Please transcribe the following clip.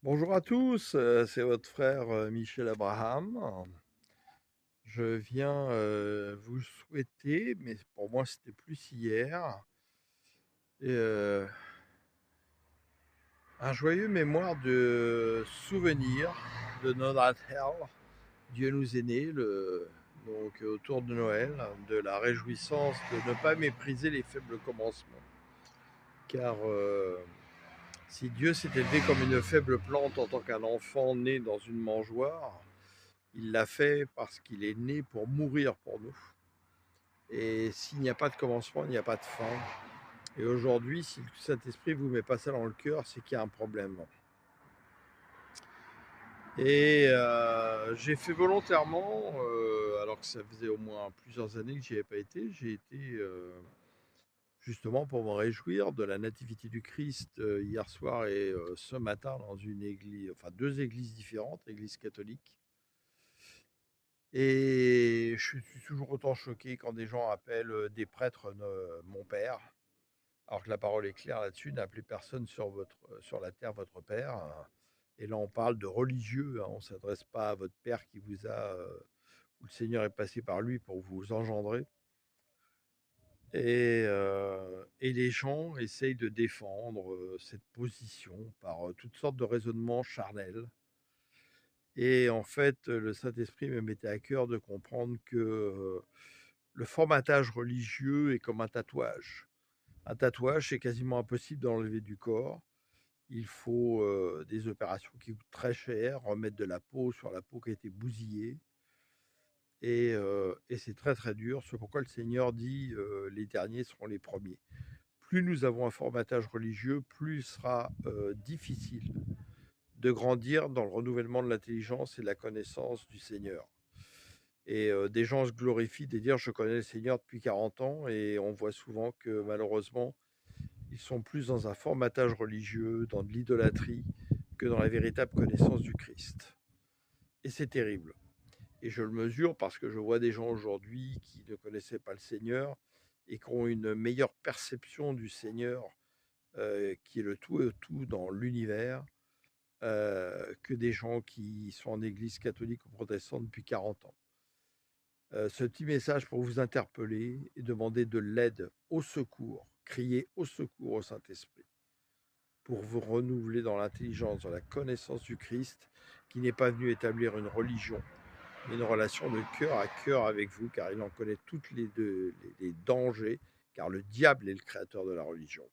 Bonjour à tous, c'est votre frère Michel Abraham. Je viens vous souhaiter, mais pour moi c'était plus hier, et, un joyeux mémoire de souvenir de Noël. Dieu nous est né, donc autour de Noël, de la réjouissance de ne pas mépriser les faibles commencements. Car si Dieu s'est élevé comme une faible plante en tant qu'un enfant né dans une mangeoire, il l'a fait parce qu'il est né pour mourir pour nous. Et s'il n'y a pas de commencement, il n'y a pas de fin. Et aujourd'hui, si le Saint-Esprit vous met pas ça dans le cœur, c'est qu'il y a un problème. Et j'ai fait volontairement, alors que ça faisait au moins plusieurs années que j'y avais pas été, j'ai été justement pour me réjouir de la nativité du Christ hier soir et ce matin dans une église, enfin deux églises différentes, église catholique. Et je suis toujours autant choqué quand des gens appellent des prêtres mon père, alors que la parole est claire là-dessus, n'appelez personne sur la terre votre père. Et là, on parle de religieux, hein, on ne s'adresse pas à votre père qui vous a, où le Seigneur est passé par lui pour vous engendrer. Et les gens essayent de défendre cette position par toutes sortes de raisonnements charnels. Et en fait, le Saint-Esprit me mettait à cœur de comprendre que le formatage religieux est comme un tatouage. Un tatouage, c'est quasiment impossible d'enlever du corps. Il faut des opérations qui coûtent très cher, remettre de la peau sur la peau qui a été bousillée. Et c'est très très dur. C'est pourquoi le Seigneur dit les derniers seront les premiers. Plus nous avons un formatage religieux, plus il sera difficile de grandir dans le renouvellement de l'intelligence et de la connaissance du Seigneur. Et des gens se glorifient de dire je connais le Seigneur depuis 40 ans, et on voit souvent que malheureusement ils sont plus dans un formatage religieux, dans de l'idolâtrie, que dans la véritable connaissance du Christ. Et c'est terrible. Et je le mesure parce que je vois des gens aujourd'hui qui ne connaissaient pas le Seigneur et qui ont une meilleure perception du Seigneur, qui est le tout et tout dans l'univers, que des gens qui sont en église catholique ou protestante depuis 40 ans. Ce petit message pour vous interpeller et demander de l'aide, au secours, crier au secours au Saint-Esprit, pour vous renouveler dans l'intelligence, dans la connaissance du Christ, qui n'est pas venu établir une religion, mais une relation de cœur à cœur avec vous, car il en connaît toutes les dangers, car le diable est le créateur de la religion.